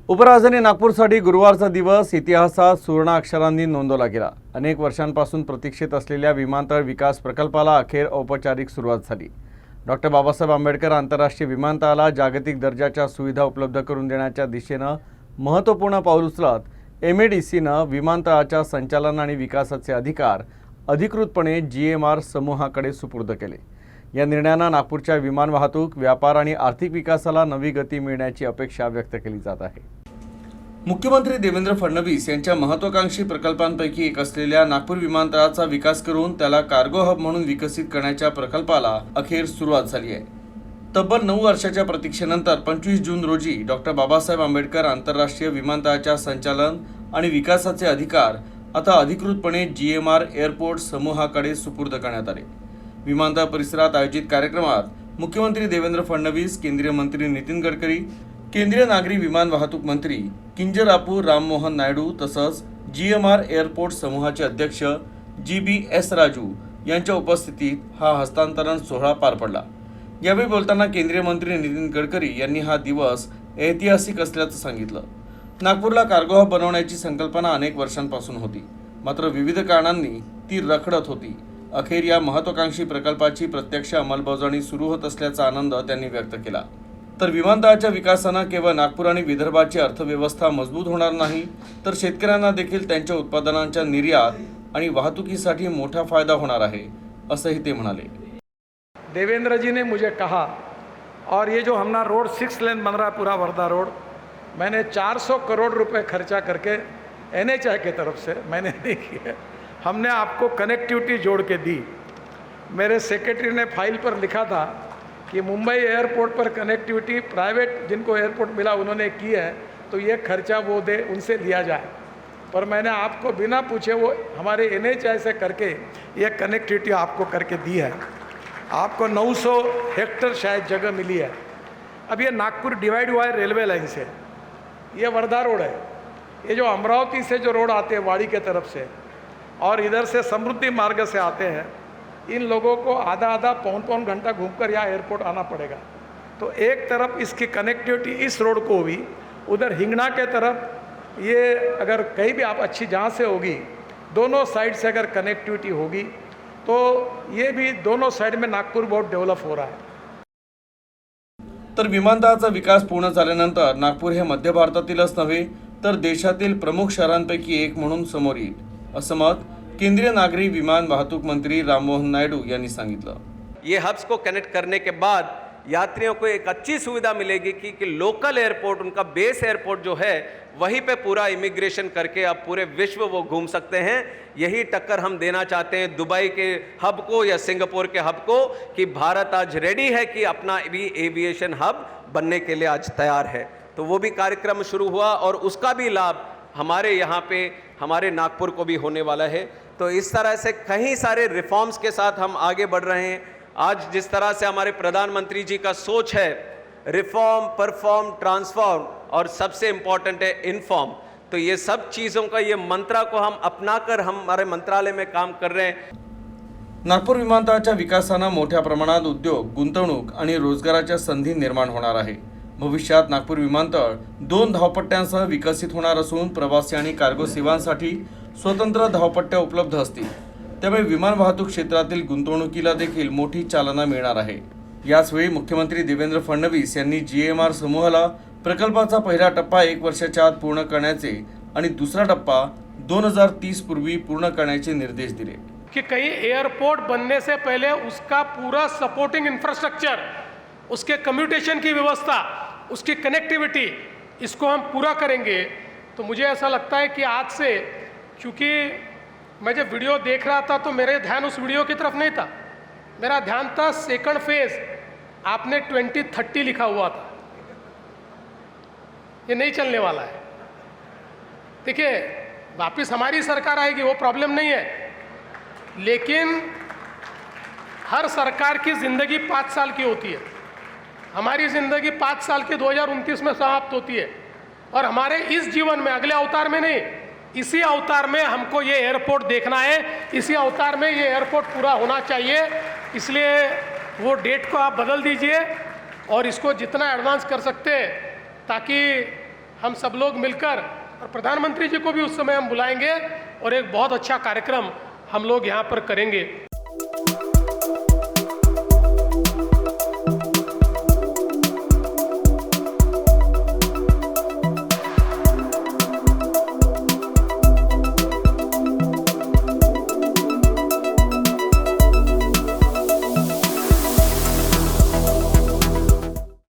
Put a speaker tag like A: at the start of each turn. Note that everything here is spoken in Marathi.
A: उपराजधानी नागपूरसाठी गुरुवारचा दिवस इतिहासात सुवर्ण अक्षरांनी नोंदवला गेला। अनेक वर्षांपासून प्रतीक्षित असलेल्या विमानतळ विकास प्रकल्पाला अखेर औपचारिक सुरुवात झाली। डॉक्टर बाबासाहेब आंबेडकर आंतरराष्ट्रीय विमानतळाला जागतिक दर्जाच्या सुविधा उपलब्ध करून देण्याच्या दिशेने महत्त्वपूर्ण पाऊल उचलत एमएडीसीने विमानतळाच्या संचालन आणि विकासाचे अधिकार अधिकृतपणे जीएमआर समूहाकडे सुपूर्द केले। या निर्णयाने नागपूरच्या विमान वाहतूक, व्यापार आणि आर्थिक विकासाला नवी गती मिळण्याची अपेक्षा व्यक्त केली जात आहे। मुख्यमंत्री देवेंद्र फडणवीस यांच्या महत्त्वाकांक्षी प्रकल्पांपैकी एक असलेल्या नागपूर विमानतळाचा विकास करून त्याला कार्गो हब म्हणून विकसित करण्याच्या प्रकल्पाला अखेर सुरुवात झाली आहे। तब्बल 9 वर्षाच्या प्रतीक्षेनंतर 25 जून रोजी डॉक्टर बाबासाहेब आंबेडकर आंतरराष्ट्रीय विमानतळाच्या संचालन आणि विकासाचे अधिकार आता अधिकृतपणे जीएमआर एअरपोर्ट समूहाकडे सुपूर्द करण्यात आले। विमानतळ परिसरात आयोजित कार्यक्रमात मुख्यमंत्री देवेंद्र फडणवीस, केंद्रीय मंत्री नितीन गडकरी, केंद्रीय नागरी विमान वाहतूक मंत्री किंजरापू राममोहन नायडू तसंच जीएमआर एअरपोर्ट समूहाचे अध्यक्ष जीबीएस राजू यांच्या उपस्थितीत हा हस्तांतरण सोहळा पार पडला। यावेळी बोलताना केंद्रीय मंत्री नितीन गडकरी यांनी हा दिवस ऐतिहासिक असल्याचं सांगितलं। नागपूरला कार्गो हब बनवण्याची संकल्पना अनेक वर्षांपासून होती, मात्र विविध कारणांनी ती रखडत होती। अखेर या महत्त्वाकांक्षी प्रकल्पाची प्रत्यक्ष अंमलबजावणी सुरू होत असल्याचा आनंद त्यांनी व्यक्त केला। तर विमानतळाच्या विकासाने केवळ नागपूर आणि विदर्भाची अर्थव्यवस्था मजबूत होणार नाही, तर शेतकऱ्यांना देखील त्यांच्या उत्पादनांच्या निर्यात आणि वाहतुकीसाठी मोठा फायदा होणार आहे, असंही ते म्हणाले।
B: देवेंद्र जी ने मुझे कहा, और ये जो हमारा रोड 6 लेन बन रहा है पूरा वर्धा रोड, मैंने 400 करोड़ रुपए खर्चा करके एनएचआई की तरफ से मैंने नहीं किया, हमने आपको कनेक्टिविटी जोड़ के दी। मेरे सेक्रेटरी ने फाइल पर लिखा था कि मुंबई एयरपोर्ट पर कनेक्टिविटी प्राइवेट जिनको एयरपोर्ट मिला उन्होंने की है, तो ये खर्चा वो दे, उनसे लिया जाए। पर मैंने आपको बिना पूछे वो हमारे एनएचआई से करके ये कनेक्टिविटी आपको करके दी है। आपको 900 हेक्टेयर शायद जगह मिली है। अब ये नागपुर डिवाइड हुआ है रेलवे लाइन से, ये वर्धा रोड है। ये जो अमरावती से जो रोड आते हैं वाड़ी के तरफ से और इधर से समृद्धि मार्ग से आते हैं, इन लोगों को आधा आधा पौन घंटा घूमकर यहाँ एयरपोर्ट आना पड़ेगा। तो एक तरफ इसकी कनेक्टिविटी इस रोड को हुई, उधर हिंगना के तरफ ये अगर कहीं भी आप अच्छी जहाँ से होगी, दोनों साइड से अगर कनेक्टिविटी होगी तो ये भी दोनों साइड में नागपुर बहुत डेवलप हो रहा है।
A: तर विमानतळाचा विकास पूर्ण झाल्यानंतर नागपूर हे मध्य भारतातीलच नव्हे तर देशातील प्रमुख शहरांपैकी एक म्हणून समोर येईल, असं मत केंद्रीय नागरी विमान वाहतूक मंत्री राममोहन नायडू यांनी सांगितलं।
C: ये हब्स को कनेक्ट करने के बाद यात्रियों को एक अच्छी सुविधा मिलेगी कि लोकल एयरपोर्ट, उनका बेस एयरपोर्ट जो है वहीं पे पूरा इमिग्रेशन करके अब पूरे विश्व वो घूम सकते हैं। यही टक्कर हम देना चाहते हैं दुबई के हब को या सिंगापुर के हब को कि भारत आज रेडी है कि अपना भी एविएशन हब बनने के लिए आज तैयार है। तो वो भी कार्यक्रम शुरू हुआ और उसका भी लाभ हमारे यहाँ पे हमारे नागपुर को भी होने वाला है। तो इस तरह से कई सारे रिफॉर्म्स के साथ हम आगे बढ़ रहे हैं। आज जिस तरह से हमारे प्रधानमंत्री जी का सोच है रिफॉर्म, परफॉर्म, ट्रांसफॉर्म और सबसे इम्पॉर्टेंट है इन्फॉर्म, तो ये सब चीज़ों का ये मंत्रा को हम अपनाकर हम हमारे मंत्रालय में काम कर रहे हैं।
A: नागपूर विमानतळाच्या विकासाने मोठ्या प्रमाणात उद्योग, गुंतवणूक आणि रोजगाराच्या संधी निर्माण होणार आहे। भविष्यात नागपूर विमानतळ 2 धावपट्ट्यांसह विकसित होणार असून प्रवासी आणि कार्गो सेवांसाठी स्वतंत्र धावपट्ट्या उपलब्ध असतील। त्यामुळे विमान वाहतूक क्षेत्रातील गुंतवणुकीला देखील मोठी चालना मिळणार आहे। याचवेळी मुख्यमंत्री देवेंद्र फडणवीस यांनी जीएमआर समूहाला प्रकल्पाचा पहिला टप्पा 1 वर्षाच्या आत पूर्ण करण्याचे आणि दुसरा टप्पा 2030 पूर्वी पूर्ण करण्याचे निर्देश दिले।
D: कि कहीं एयरपोर्ट बनने से पहले उसका पूरा सपोर्टिंग इंफ्रास्ट्रक्चर, उसके कम्यूटेशन की व्यवस्था, उसकी कनेक्टिविटी, इसको हम पूरा करेंगे। तो मुझे ऐसा लगता है कि आज से, क्योंकि मैं जब वीडियो देख रहा था तो मेरे ध्यान उस वीडियो की तरफ नहीं था, मेरा ध्यान था सेकंड फेज आपने 2030 लिखा हुआ था। ये नहीं चलने वाला है। देखिए वापस हमारी सरकार आएगी, वो प्रॉब्लम नहीं है, लेकिन हर सरकार की ज़िंदगी 5 साल की होती है। हमारी ज़िंदगी 5 साल की 2029 में समाप्त होती है और हमारे इस जीवन में, अगले अवतार में नहीं, इसी अवतार में हमको ये एयरपोर्ट देखना है, इसी अवतार में ये एयरपोर्ट पूरा होना चाहिए। इसलिए वो डेट को आप बदल दीजिए और इसको जितना एडवांस कर सकते हैं ताकि हम सब लोग मिलकर, और प्रधानमंत्री जी को भी उस समय हम बुलाएंगे और एक बहुत अच्छा कार्यक्रम हम लोग यहाँ पर करेंगे।